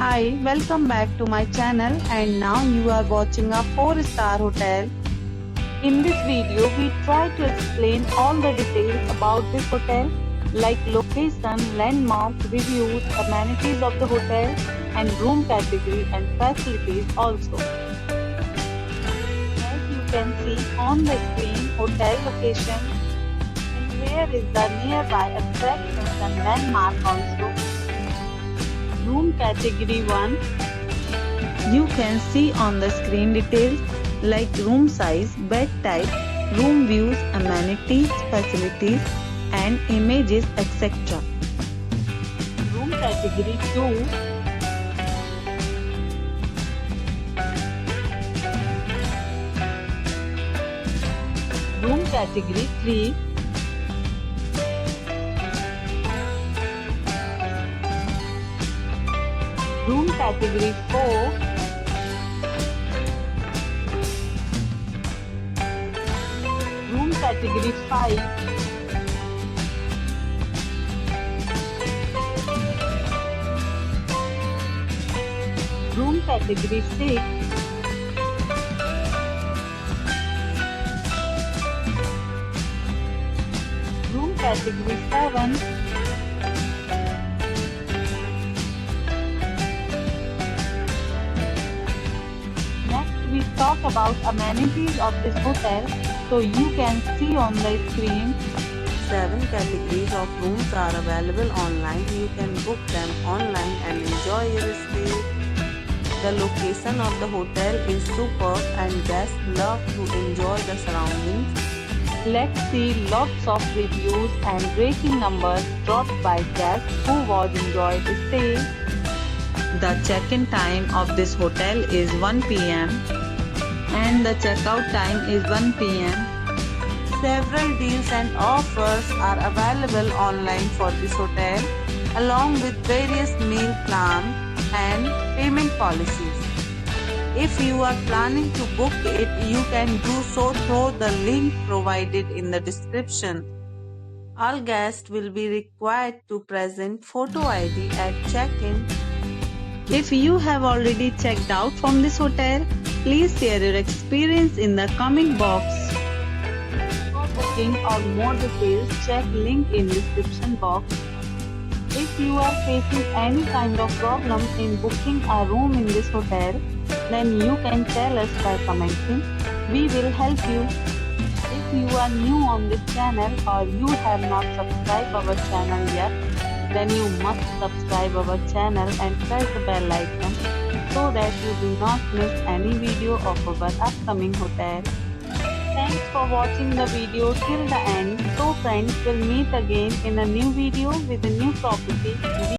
Hi, welcome back to my channel, and now you are watching a 4-star hotel. In this video, we try to explain all the details about this hotel like location, landmarks, reviews, amenities of the hotel and room category and facilities also. As you can see on the screen, hotel location and here is the nearby attractions and landmark also. Room category 1. You can see on the screen details like room size, bed type, room views, amenities, facilities and images, etc. Room category 2. Room category 3. Room category 4. Room category 5. Room category 6. Room category 7. We talk about amenities of this hotel, so you can see on the screen. 7 categories of rooms are available online. You can book them online and enjoy your stay. The location of the hotel is superb and guests love to enjoy the surroundings. Let's see lots of reviews and rating numbers dropped by guests who was enjoyed the stay. The check-in time of this hotel is 1 p.m. and the checkout time is 1 p.m. Several deals and offers are available online for this hotel, along with various meal plans and payment policies. If you are planning to book it, you can do so through the link provided in the description. All guests will be required to present photo ID at check-in. If you have already checked out from this hotel, please share your experience in the comment box. For booking or more details, check link in description box. If you are facing any kind of problem in booking a room in this hotel, then you can tell us by commenting. We will help you. If you are new on this channel or you have not subscribed our channel yet, then you must subscribe our channel and press the bell icon so that you do not miss any video of our upcoming hotel. Thanks for watching the video till the end. So friends, will meet again in a new video with a new property.